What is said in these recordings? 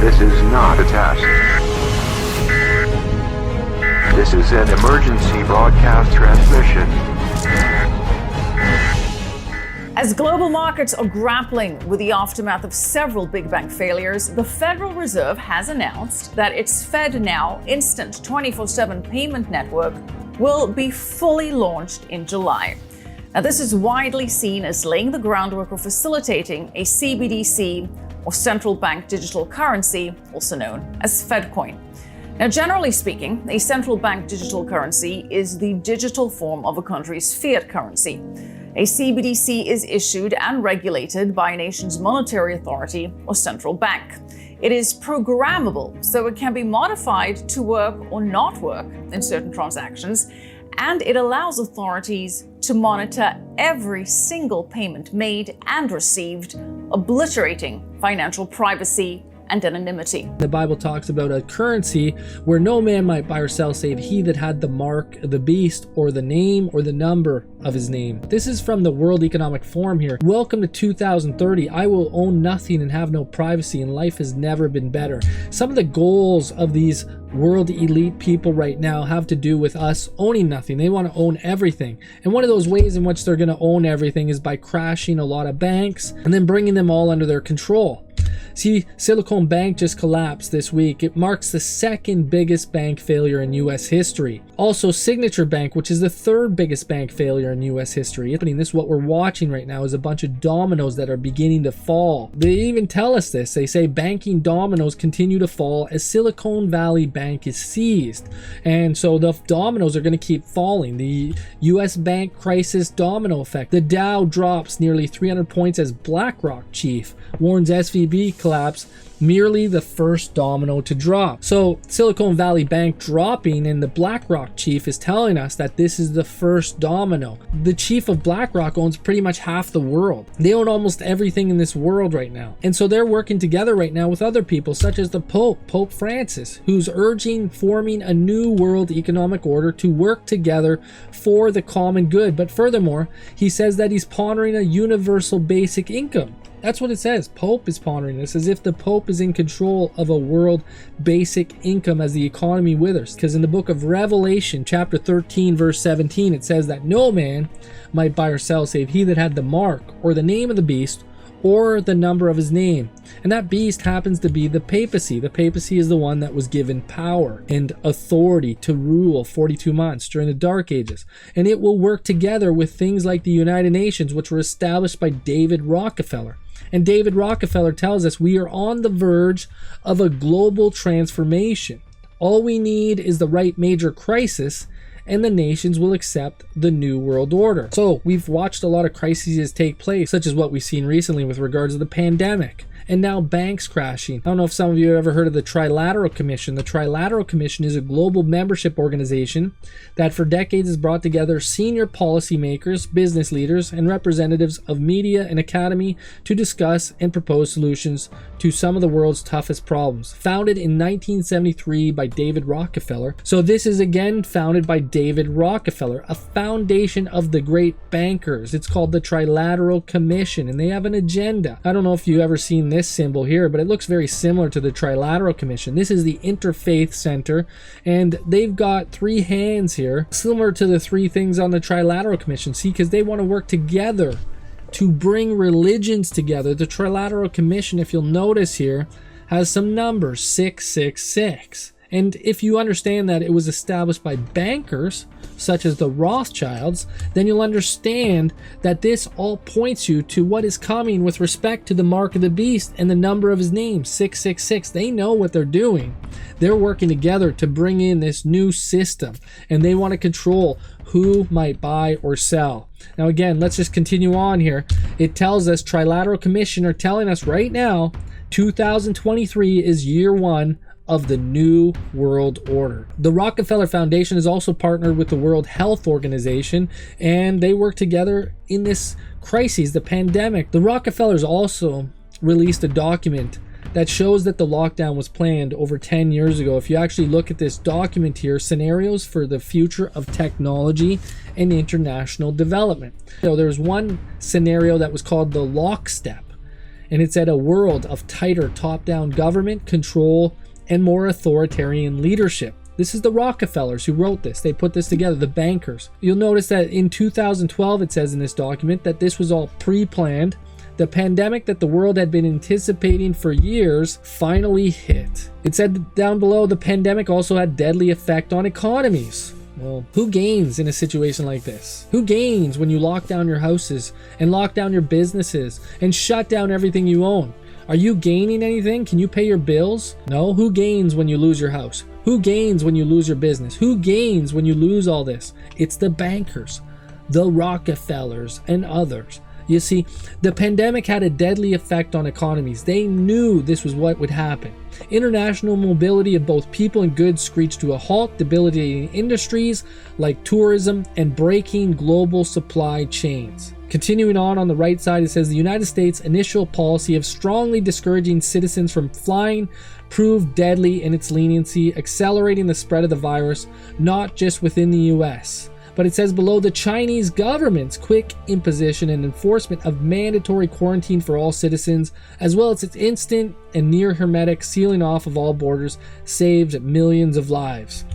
This is not a test. This is an emergency broadcast transmission. As global markets are grappling with the aftermath of several big bank failures, the Federal Reserve has announced that its FedNow instant 24/7 payment network will be fully launched in July. Now, this is widely seen as laying the groundwork for facilitating a CBDC, or central bank digital currency, also known as FedCoin. Now, generally speaking, a central bank digital currency is the digital form of a country's fiat currency. A CBDC is issued and regulated by a nation's monetary authority or central bank. It is programmable, so it can be modified to work or not work in certain transactions, and it allows authorities to monitor every single payment made and received, obliterating financial privacy and anonymity. The Bible talks about a currency where no man might buy or sell save he that had the mark of the beast, or the name or the number of his name. This is from the World Economic Forum here. Welcome to 2030. I will own nothing and have no privacy, and life has never been better. Some of the goals of these world elite people right now have to do with us owning nothing. They want to own everything. And one of those ways in which they're going to own everything is by crashing a lot of banks and then bringing them all under their control. See, Silicon Bank just collapsed this week. It marks the second biggest bank failure in US history. Also, Signature Bank, which is the third biggest bank failure in US history. This is what we're watching right now, is a bunch of dominoes that are beginning to fall. They even tell us this. They say banking dominoes continue to fall as Silicon Valley Bank is seized. And so the dominoes are going to keep falling. The US bank crisis domino effect. The Dow drops nearly 300 points as BlackRock chief warns SVB collapse, merely the first domino to drop. So Silicon Valley Bank dropping, and the BlackRock chief is telling us that this is the first domino. The chief of BlackRock owns pretty much half the world. They own almost everything in this world right now. And so they're working together right now with other people, such as the Pope Francis, who's urging forming a new world economic order to work together for the common good. But furthermore, he says that he's pondering a universal basic income. That's what it says. Pope is pondering this, as if the Pope is in control of a world basic income as the economy withers. Because in the book of Revelation, chapter 13, verse 17, it says that no man might buy or sell save he that had the mark, or the name of the beast, or the number of his name. And that beast happens to be the papacy. The papacy is the one that was given power and authority to rule 42 months during the Dark Ages. And it will work together with things like the United Nations, which were established by David Rockefeller. And David Rockefeller tells us we are on the verge of a global transformation. All we need is the right major crisis, and the nations will accept the new world order. So we've watched a lot of crises take place, such as what we've seen recently with regards to the pandemic, and now banks crashing. I don't know if some of you have ever heard of the Trilateral Commission. The Trilateral Commission is a global membership organization that for decades has brought together senior policymakers, business leaders, and representatives of media and academy to discuss and propose solutions to some of the world's toughest problems. Founded in 1973 by David Rockefeller. So this is again founded by David Rockefeller, a foundation of the great bankers. It's called the Trilateral Commission, and they have an agenda. I don't know if you've ever seen this symbol here, but it looks very similar to the Trilateral Commission. This is the Interfaith Center, and they've got three hands here, similar to the three things on the Trilateral Commission. See, because they want to work together to bring religions together. The Trilateral Commission, if you'll notice here, has some numbers, 666. And if you understand that it was established by bankers, such as the Rothschilds, then you'll understand that this all points you to what is coming with respect to the mark of the beast and the number of his name, 666. They know what they're doing. They're working together to bring in this new system, and they want to control who might buy or sell. Now again, let's just continue on here. It tells us, Trilateral Commission are telling us right now, 2023 is year one of the new world order. The Rockefeller Foundation is also partnered with the World Health Organization, and they work together in this crisis, the pandemic. The Rockefellers also released a document that shows that the lockdown was planned over 10 years ago. If you actually look at this document here, scenarios for the future of technology and international development. So there's one scenario that was called the lockstep. And it said a world of tighter top-down government control and more authoritarian leadership. This is the Rockefellers who wrote this. They put this together, the bankers. You'll notice that in 2012, it says in this document that this was all pre-planned. The pandemic that the world had been anticipating for years finally hit. It said down below, the pandemic also had deadly effect on economies. Well, who gains in a situation like this? Who gains when you lock down your houses and lock down your businesses and shut down everything you own? Are you gaining anything? Can you pay your bills? No. Who gains when you lose your house? Who gains when you lose your business? Who gains when you lose all this? It's the bankers, the Rockefellers, and others. You see, the pandemic had a deadly effect on economies. They knew this was what would happen. International mobility of both people and goods screeched to a halt, debilitating industries like tourism and breaking global supply chains. Continuing on the right side, it says the United States' initial policy of strongly discouraging citizens from flying proved deadly in its leniency, accelerating the spread of the virus, not just within the US. But it says below, the Chinese government's quick imposition and enforcement of mandatory quarantine for all citizens, as well as its instant and near hermetic sealing off of all borders, saved millions of lives.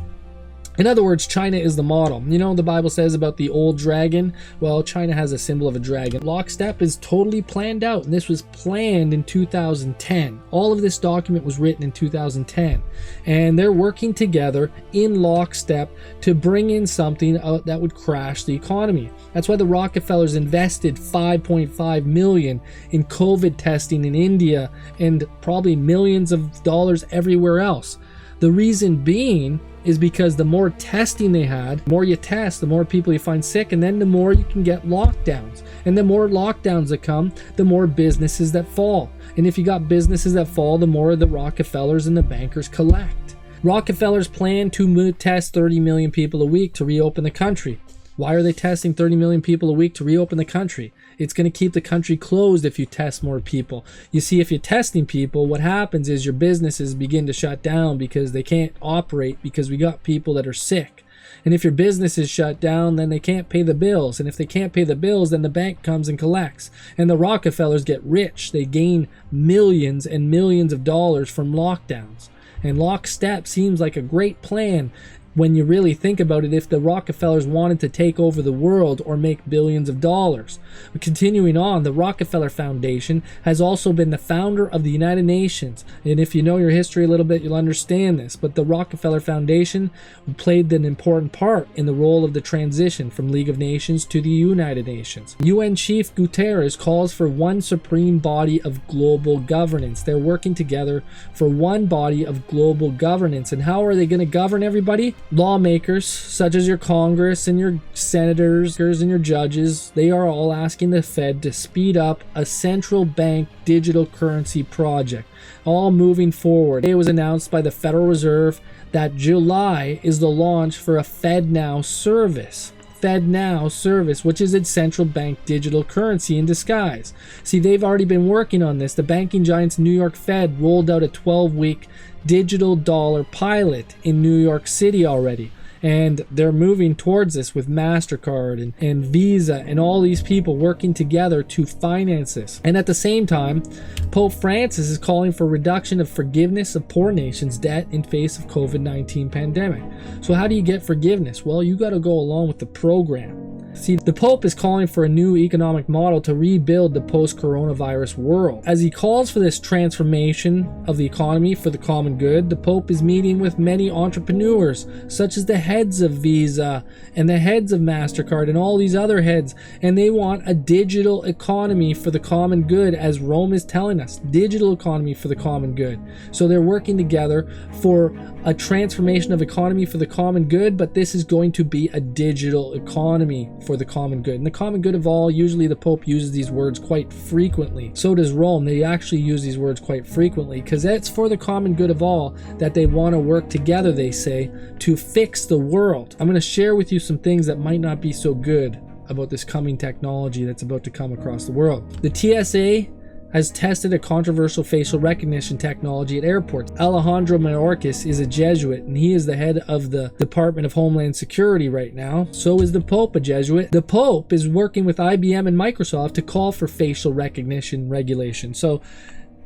In other words, China is the model. You know, the Bible says about the old dragon. Well, China has a symbol of a dragon. Lockstep is totally planned out, and this was planned in 2010. All of this document was written in 2010, and they're working together in lockstep to bring in something that would crash the economy. That's why the Rockefellers invested $5.5 million in COVID testing in India and probably millions of dollars everywhere else. The reason being is because the more testing they had, the more you test, the more people you find sick, and then the more you can get lockdowns. And the more lockdowns that come, the more businesses that fall. And if you got businesses that fall, the more the Rockefellers and the bankers collect. Rockefellers plan to test 30 million people a week to reopen the country. Why are they testing 30 million people a week to reopen the country? It's going to keep the country closed if you test more people. You see, if you're testing people, what happens is your businesses begin to shut down because they can't operate because we got people that are sick. And if your business is shut down, then they can't pay the bills. And if they can't pay the bills, then the bank comes and collects. And the Rockefellers get rich. They gain millions and millions of dollars from lockdowns. And lockstep seems like a great plan when you really think about it, if the Rockefellers wanted to take over the world or make billions of dollars. But continuing on, the Rockefeller Foundation has also been the founder of the United Nations. And if you know your history a little bit, you'll understand this. But the Rockefeller Foundation played an important part in the role of the transition from League of Nations to the United Nations. UN Chief Guterres calls for one supreme body of global governance. They're working together for one body of global governance. And how are they going to govern everybody? Lawmakers, such as your Congress and your senators and your judges, they are all asking the Fed to speed up a central bank digital currency project, all moving forward. It was announced by the Federal Reserve that July is the launch for a FedNow service. FedNow service, which is its central bank digital currency in disguise. See, they've already been working on this. The banking giant's New York Fed rolled out a 12-week digital dollar pilot in New York City already. And they're moving towards this with MasterCard and Visa and all these people working together to finance this. And at the same time, Pope Francis is calling for reduction of forgiveness of poor nations' debt in face of COVID-19 pandemic. So how do you get forgiveness? Well, you got to go along with the program. See, the Pope is calling for a new economic model to rebuild the post-coronavirus world. As he calls for this transformation of the economy for the common good, the Pope is meeting with many entrepreneurs, such as the heads of Visa and the heads of MasterCard and all these other heads, and they want a digital economy for the common good, as Rome is telling us, digital economy for the common good. So they're working together for a transformation of economy for the common good, but this is going to be a digital economy for the common good. And the common good of all, usually the Pope uses these words quite frequently. So does Rome. They actually use these words quite frequently because it's for the common good of all that they want to work together, they say, to fix the world. I'm going to share with you some things that might not be so good about this coming technology that's about to come across the world. The TSA has tested a controversial facial recognition technology at airports. Alejandro Mayorkas is a Jesuit, and he is the head of the Department of Homeland Security right now. So is the Pope a Jesuit. The Pope is working with IBM and Microsoft to call for facial recognition regulation. So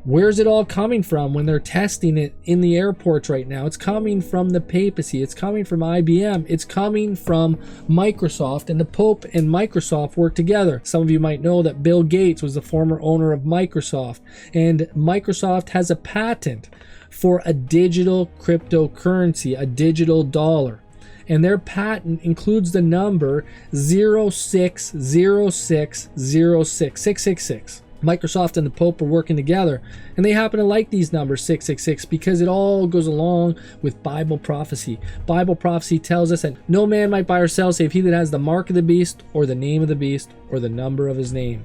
where's it all coming from when they're testing it in the airports right now? It's coming from the papacy. It's coming from IBM. It's coming from Microsoft, and the Pope and Microsoft work together. Some of you might know that Bill Gates was the former owner of Microsoft, and Microsoft has a patent for a digital cryptocurrency, a digital dollar. And their patent includes the number 06060666. Microsoft and the Pope are working together, and they happen to like these numbers 666 because it all goes along with Bible prophecy. Bible prophecy tells us that no man might buy or sell save he that has the mark of the beast, or the name of the beast, or the number of his name.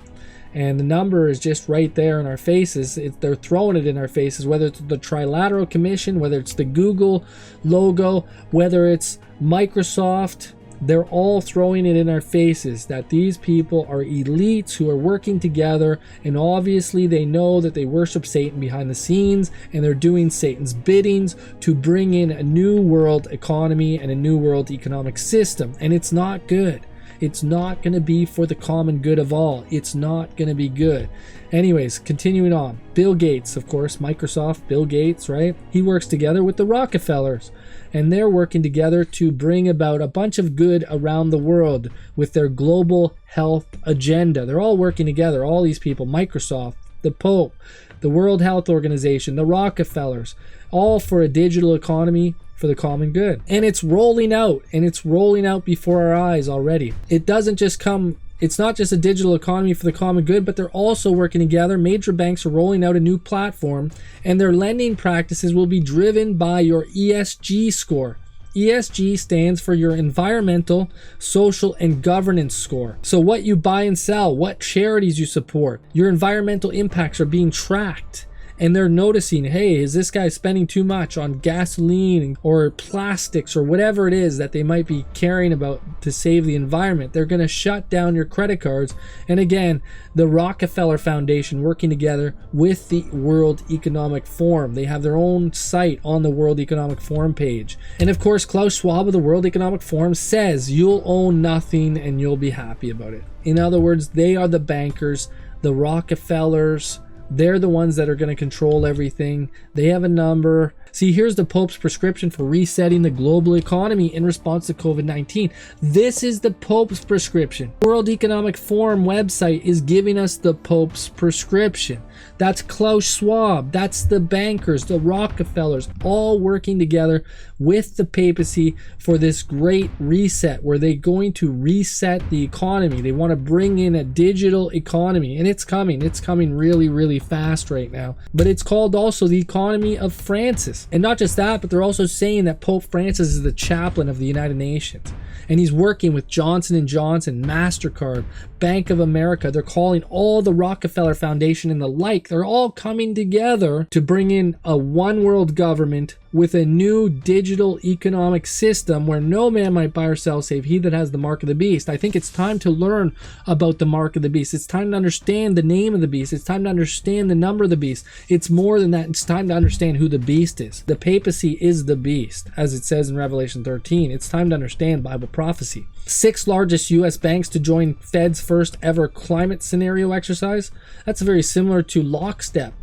And the number is just right there in our faces. They're throwing it in our faces, whether it's the Trilateral Commission, whether it's the Google logo, whether it's Microsoft. They're all throwing it in our faces that these people are elites who are working together, and obviously they know that they worship Satan behind the scenes, and they're doing Satan's biddings to bring in a new world economy and a new world economic system. And it's not good. It's not going to be for the common good of all. It's not going to be good. Anyways, continuing on. Bill Gates, of course, Microsoft, Bill Gates, right? He works together with the Rockefellers, and they're working together to bring about a bunch of good around the world with their global health agenda. They're all working together, all these people, Microsoft, the Pope, the World Health Organization, the Rockefellers, all for a digital economy for the common good. And it's rolling out, and it's rolling out before our eyes already. It doesn't just come, it's not just a digital economy for the common good, but they're also working together. Major banks are rolling out a new platform, and their lending practices will be driven by your ESG score. ESG stands for your environmental, social, and governance score. So what you buy and sell, what charities you support, your environmental impacts are being tracked. And they're noticing, hey, is this guy spending too much on gasoline or plastics or whatever it is that they might be caring about to save the environment? They're going to shut down your credit cards. And again, the Rockefeller Foundation working together with the World Economic Forum. They have their own site on the World Economic Forum page. And of course, Klaus Schwab of the World Economic Forum says you'll own nothing and you'll be happy about it. In other words, they are the bankers, the Rockefellers. They're the ones that are going to control everything. They have a number. See, here's the Pope's prescription for resetting the global economy in response to COVID-19. This is the Pope's prescription. World Economic Forum website is giving us the Pope's prescription. That's Klaus Schwab. That's the bankers, the Rockefellers, all working together with the papacy for this great reset where they're going to reset the economy. They want to bring in a digital economy, and it's coming. It's coming really, really fast right now. But it's called also the economy of Francis. And not just that, but they're also saying that Pope Francis is the chaplain of the United Nations. And he's working with Johnson & Johnson, MasterCard, Bank of America. They're calling all the Rockefeller Foundation and the like. They're all coming together to bring in a one world government with a new digital economic system where no man might buy or sell save he that has the mark of the beast. I think it's time to learn about the mark of the beast. It's time to understand the name of the beast. It's time to understand the number of the beast. It's more than that. It's time to understand who the beast is. The papacy is the beast, as it says in Revelation 13. It's time to understand Bible prophecy. 6 largest U.S. banks to join Fed's first ever climate scenario exercise. That's very similar to Lockstep.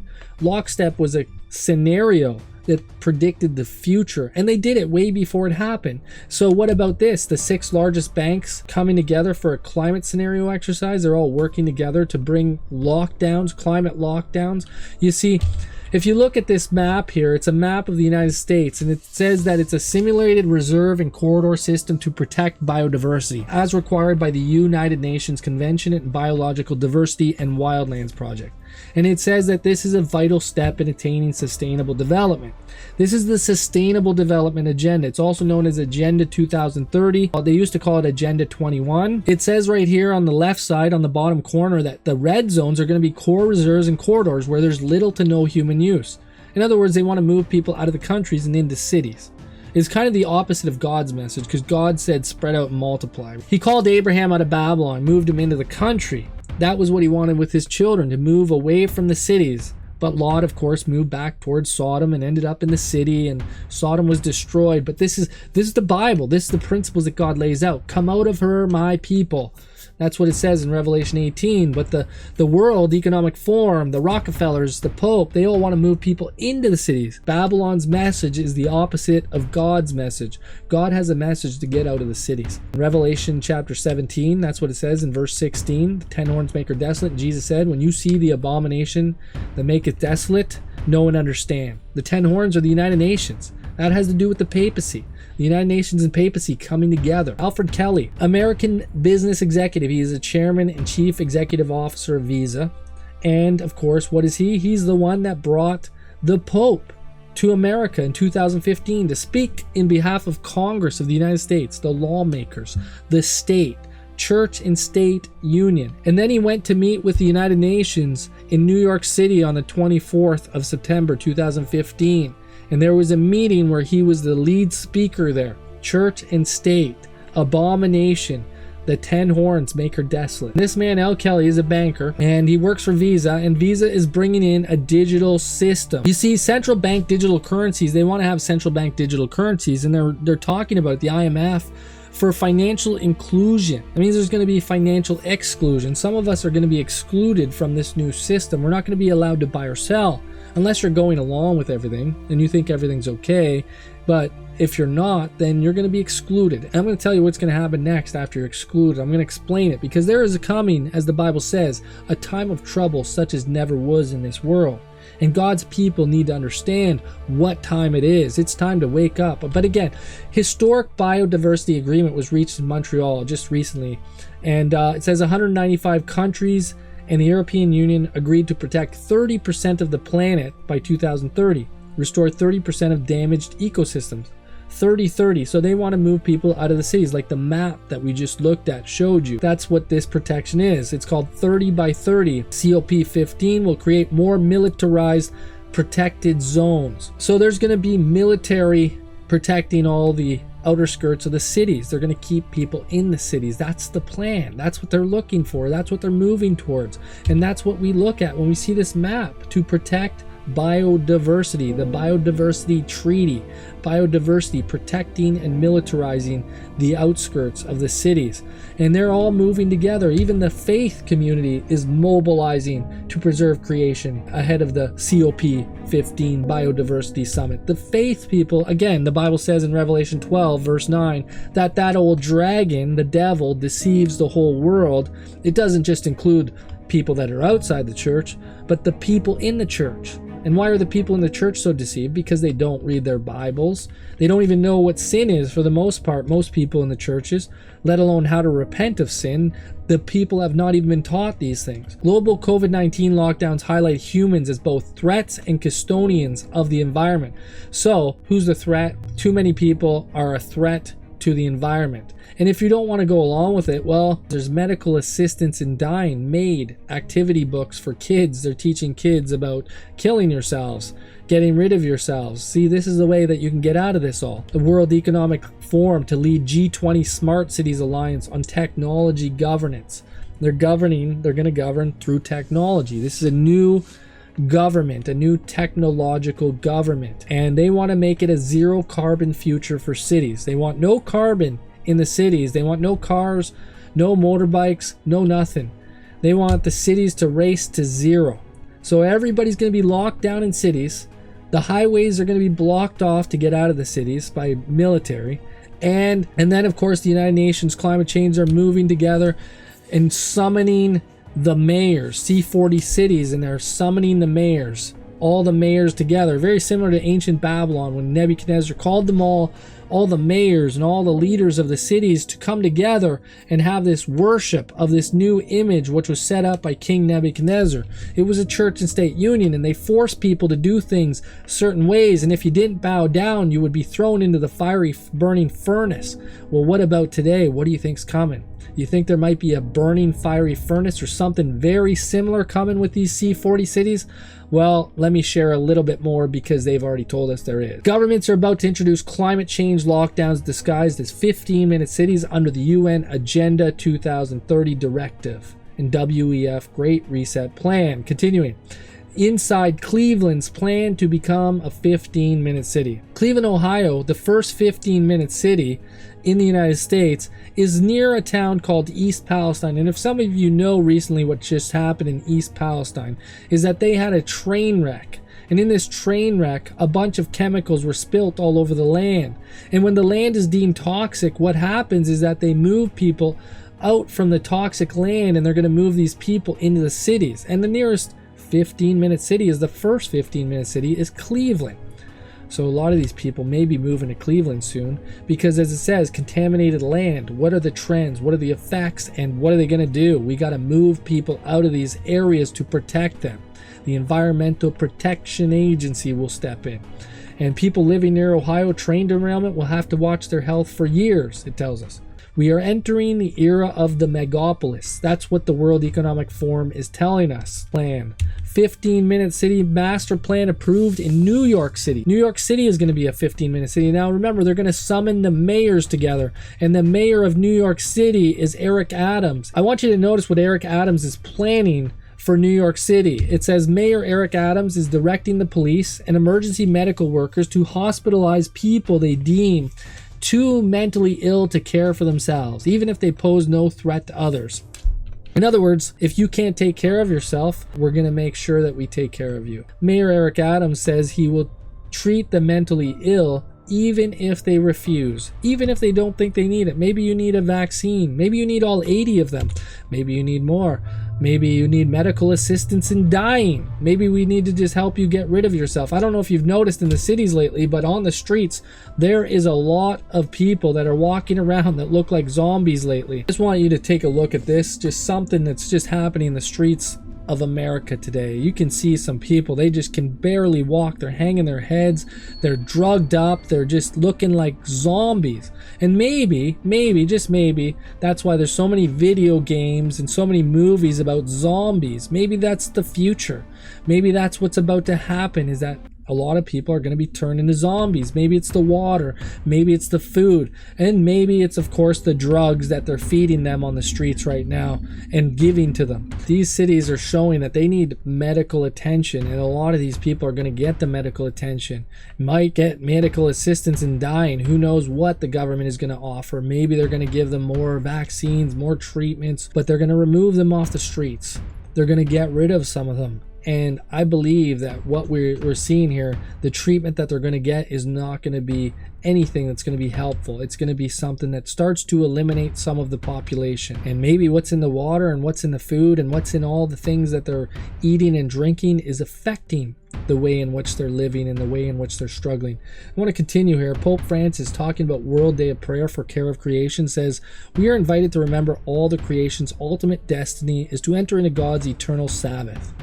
Lockstep was a scenario that predicted the future, and they did it way before it happened. So what about this? The 6 largest banks coming together for a climate scenario exercise. They're all working together to bring lockdowns, climate lockdowns. You see, if you look at this map here, it's a map of the United States, and it says that it's a simulated reserve and corridor system to protect biodiversity, as required by the United Nations Convention on Biological Diversity and Wildlands Project. And it says that this is a vital step in attaining sustainable development. This is the Sustainable Development Agenda. It's also known as Agenda 2030. They used to call it Agenda 21. It says right here on the left side, on the bottom corner, that the red zones are going to be core reserves and corridors where there's little to no human use. In other words, they want to move people out of the countries and into cities. It's kind of the opposite of God's message, because God said spread out and multiply. He called Abraham out of Babylon, moved him into the country. That was what he wanted with his children, to move away from the cities. But Lot, of course, moved back towards Sodom and ended up in the city, and Sodom was destroyed. But this is the Bible. This is the principles that God lays out. Come out of her, my people. That's what it says in Revelation 18. But the World Economic Forum, the Rockefellers, the Pope, they all want to move people into the cities. Babylon's message is the opposite of God's message. God has a message to get out of the cities. In Revelation chapter 17, that's what it says in verse 16. The 10 horns make her desolate. And Jesus said, when you see the abomination that maketh desolate, know and understand. The 10 horns are the United Nations. That has to do with the papacy. The United Nations and papacy coming together. Alfred Kelly, American business executive. He is a chairman and chief executive officer of Visa. And of course, what is he? He's the one that brought the Pope to America in 2015 to speak in behalf of Congress of the United States, the lawmakers, the state, church and state union. And then he went to meet with the United Nations in New York City on the 24th of September 2015. And there was a meeting where he was the lead speaker there. Church and state, abomination, the 10 horns make her desolate. This man, L. Kelly, is a banker, and he works for Visa, and Visa is bringing in a digital system. You see, central bank digital currencies, they want to have central bank digital currencies, and they're talking about the IMF for financial inclusion. That means there's going to be financial exclusion. Some of us are going to be excluded from this new system. We're not going to be allowed to buy or sell unless you're going along with everything and you think everything's okay. But if you're not, then you're going to be excluded. And I'm going to tell you what's going to happen next after you're excluded. I'm going to explain it, because there is a coming, as the Bible says, a time of trouble such as never was in this world. And God's people need to understand what time it is. It's time to wake up. But again, historic biodiversity agreement was reached in Montreal just recently. And it says 195 countries and the European Union agreed to protect 30% of the planet by 2030, restore 30% of damaged ecosystems. 30-30. So they want to move people out of the cities, like the map that we just looked at showed you. That's what this protection is. It's called 30 by 30. COP15 will create more militarized protected zones. So there's going to be military protecting all the outer skirts of the cities. They're going to keep people in the cities. That's the plan. That's what they're looking for. That's what they're moving towards. And that's what we look at when we see this map, to protect biodiversity, the biodiversity treaty, biodiversity protecting and militarizing the outskirts of the cities. And they're all moving together. Even the faith community is mobilizing to preserve creation ahead of the COP15 biodiversity summit. The faith people, again, the Bible says in Revelation 12 verse 9 that old dragon, the devil, deceives the whole world. It doesn't just include people that are outside the church, but the people in the church. And why are the people in the church so deceived? Because they don't read their Bibles. They don't even know what sin is for the most part, most people in the churches, let alone how to repent of sin. The people have not even been taught these things. Global COVID-19 lockdowns highlight humans as both threats and custodians of the environment. So, who's the threat? Too many people are a threat to the environment. And if you don't want to go along with it, well, there's medical assistance in dying, MAID, activity books for kids. They're teaching kids about killing yourselves, getting rid of yourselves. See, this is the way that you can get out of this all. The World Economic Forum to lead G20 Smart Cities Alliance on technology governance. They're going to govern through technology. This is a new government, a new technological government, and they want to make it a zero carbon future for cities. They want no carbon in the cities. They want no cars, no motorbikes, no nothing. They want the cities to race to zero. So everybody's going to be locked down in cities. The highways are going to be blocked off to get out of the cities by military. And then of course the United Nations climate change are moving together and summoning the mayors, C40 cities, and they're summoning the mayors, all the mayors together, very similar to ancient Babylon when Nebuchadnezzar called them all the mayors and all the leaders of the cities to come together and have this worship of this new image which was set up by King Nebuchadnezzar. It was a church and state union, and they forced people to do things certain ways, and if you didn't bow down, you would be thrown into the fiery burning furnace. Well, what about today? What do you think's coming? You think there might be a burning fiery furnace or something very similar coming with these C40 cities? Well, let me share a little bit more, because they've already told us there is. Governments are about to introduce climate change lockdowns disguised as 15-minute cities under the UN Agenda 2030 directive. and WEF Great Reset Plan. Continuing. Inside Cleveland's plan to become a 15-minute city. Cleveland, Ohio, the first 15-minute city in the United States, is near a town called East Palestine. And if some of you know recently what just happened in East Palestine, is that they had a train wreck. And in this train wreck, a bunch of chemicals were spilt all over the land. And when the land is deemed toxic, what happens is that they move people out from the toxic land, and they're going to move these people into the cities. And the nearest 15-minute city is the first 15-minute city is Cleveland. So a lot of these people may be moving to Cleveland soon because, as it says, contaminated land. What are the trends? What are the effects? And what are they going to do? We got to move people out of these areas to protect them. The Environmental Protection Agency will step in. And people living near Ohio train derailment will have to watch their health for years, it tells us. We are entering the era of the megapolis. That's what the World Economic Forum is telling us. Plan. 15-minute city master plan approved in New York City. New York City is going to be a 15-minute city. Now remember, they're going to summon the mayors together. And the mayor of New York City is Eric Adams. I want you to notice what Eric Adams is planning for New York City. It says Mayor Eric Adams is directing the police and emergency medical workers to hospitalize people they deem too mentally ill to care for themselves, even if they pose no threat to others. In other words, if you can't take care of yourself, we're going to make sure that we take care of you. Mayor Eric Adams says he will treat the mentally ill even if they refuse, even if they don't think they need it. Maybe you need a vaccine. Maybe you need all 80 of them. Maybe you need more. Maybe you need medical assistance in dying. Maybe we need to just help you get rid of yourself. I don't know if you've noticed in the cities lately, but on the streets, there is a lot of people that are walking around that look like zombies lately. I just want you to take a look at this, just something that's just happening in the streets of America today. You can see some people, they just can barely walk. They're hanging their heads. They're drugged up. They're just looking like zombies. And maybe, just maybe, that's why there's so many video games and so many movies about zombies. Maybe that's the future. Maybe that's what's about to happen, is that a lot of people are going to be turned into zombies. Maybe it's the water, maybe it's the food, and maybe it's, of course, the drugs that they're feeding them on the streets right now and giving to them. These cities are showing that they need medical attention, and a lot of these people are going to get the medical attention, might get medical assistance in dying. Who knows what the government is going to offer. Maybe they're going to give them more vaccines, more treatments, but they're going to remove them off the streets. They're going to get rid of some of them. And I believe that what we're seeing here, the treatment that they're going to get is not going to be anything that's going to be helpful. It's going to be something that starts to eliminate some of the population. And maybe what's in the water and what's in the food and what's in all the things that they're eating and drinking is affecting the way in which they're living and the way in which they're struggling. I want to continue here. Pope Francis, talking about World Day of Prayer for Care of Creation, says, "We are invited to remember all the creation's ultimate destiny is to enter into God's eternal Sabbath.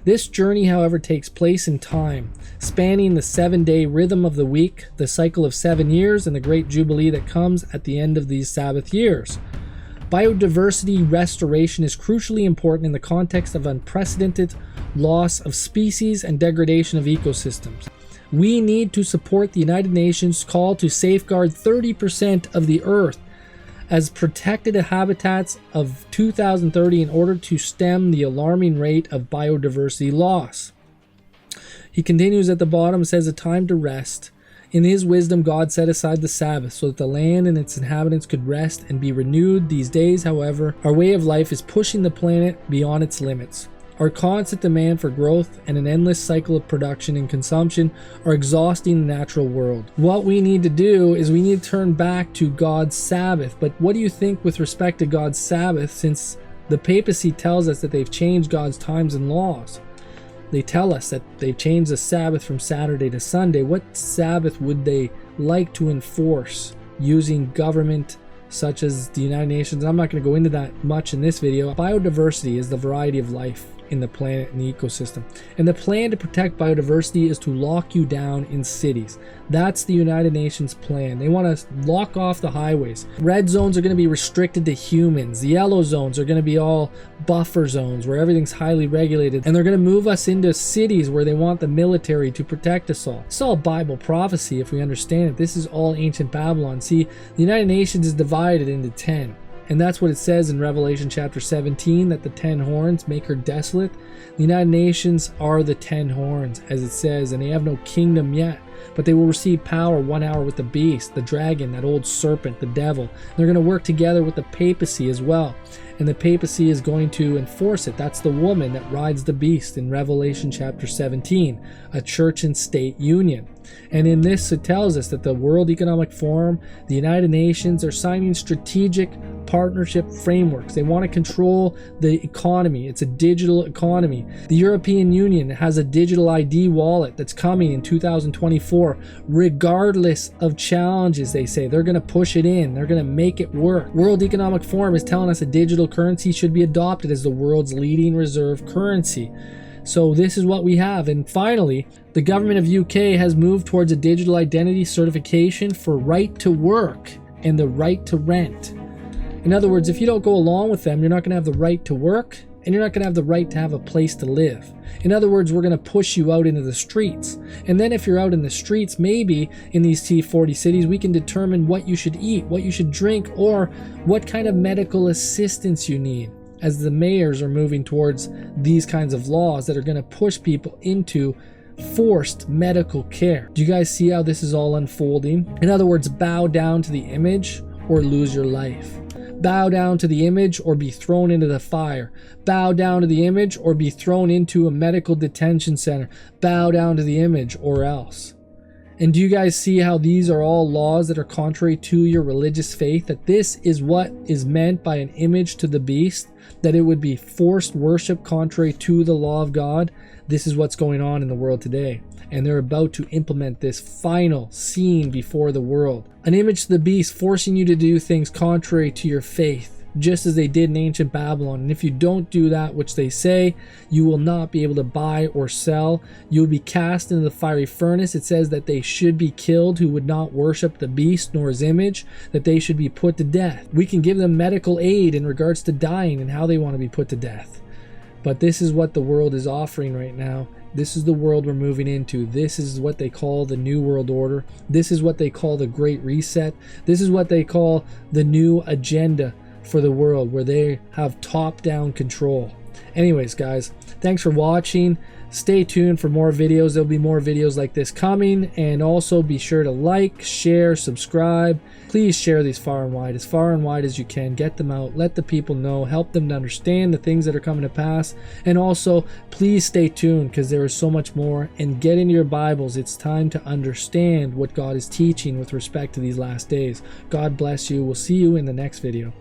This journey, however, takes place in time, spanning the 7-day rhythm of the week, the cycle of 7 years, and the great jubilee that comes at the end of these Sabbath years. Biodiversity restoration is crucially important in the context of unprecedented loss of species and degradation of ecosystems. We need to support the United Nations' call to safeguard 30% of the Earth as protected habitats of 2030 in order to stem the alarming rate of biodiversity loss." He continues at the bottom, says, "A time to rest. In his wisdom, God set aside the Sabbath so that the land and its inhabitants could rest and be renewed. These days, however, our way of life is pushing the planet beyond its limits. Our constant demand for growth and an endless cycle of production and consumption are exhausting the natural world. What we need to do is we need to turn back to God's Sabbath." But what do you think with respect to God's Sabbath, since the papacy tells us that they've changed God's times and laws? They tell us that they've changed the Sabbath from Saturday to Sunday. What Sabbath would they like to enforce using government such as the United Nations? I'm not going to go into that much in this video. Biodiversity is the variety of life in the planet and the ecosystem. And the plan to protect biodiversity is to lock you down in cities. That's the United Nations plan. They want to lock off the highways. Red zones are going to be restricted to humans. The yellow zones are going to be all buffer zones where everything's highly regulated. And they're going to move us into cities where they want the military to protect us all. It's all Bible prophecy if we understand it. This is all ancient Babylon. See, the United Nations is divided into 10. And that's what it says in Revelation chapter 17, that the 10 horns make her desolate. The United Nations are the 10 horns, as it says, and they have no kingdom yet, but they will receive power 1 hour with the beast, the dragon, that old serpent, the devil. They're going to work together with the papacy as well, and the papacy is going to enforce it. That's the woman that rides the beast in Revelation chapter 17, a church and state union. And in this, it tells us that the World Economic Forum, the United Nations, are signing strategic partnership frameworks. They want to control the economy. It's a digital economy. The European Union has a digital ID wallet that's coming in 2024. Regardless of challenges, they say, they're going to push it in. They're going to make it work. World Economic Forum is telling us a digital currency should be adopted as the world's leading reserve currency. So this is what we have. And finally, the government of UK has moved towards a digital identity certification for right to work and the right to rent. In other words, if you don't go along with them, you're not going to have the right to work, and you're not going to have the right to have a place to live. In other words, we're going to push you out into the streets. And then if you're out in the streets, maybe in these T40 cities, we can determine what you should eat, what you should drink, or what kind of medical assistance you need, as the mayors are moving towards these kinds of laws that are going to push people into forced medical care. Do you guys see how this is all unfolding? In other words, bow down to the image or lose your life. Bow down to the image or be thrown into the fire. Bow down to the image or be thrown into a medical detention center. Bow down to the image or else. And do you guys see how these are all laws that are contrary to your religious faith? That this is what is meant by an image to the beast? That it would be forced worship contrary to the law of God? This is what's going on in the world today. And they're about to implement this final scene before the world. An image to the beast forcing you to do things contrary to your faith, just as they did in ancient Babylon. And if you don't do that which they say, you will not be able to buy or sell. You will be cast into the fiery furnace. It says that they should be killed who would not worship the beast nor his image, that they should be put to death. We can give them medical aid in regards to dying and how they want to be put to death. But this is what the world is offering right now. This is the world we're moving into. This is what they call the New World Order. This is what they call the Great Reset. This is what they call the new agenda for the world, where they have top-down control. Anyways, guys, thanks for watching. Stay tuned for more videos. There'll be more videos like this coming. And also be sure to like, share, subscribe. Please share these far and wide as you can. Get them out. Let the people know. Help them to understand the things that are coming to pass. And also, please stay tuned, because there is so much more. And get into your Bibles. It's time to understand what God is teaching with respect to these last days. God bless you. We'll see you in the next video.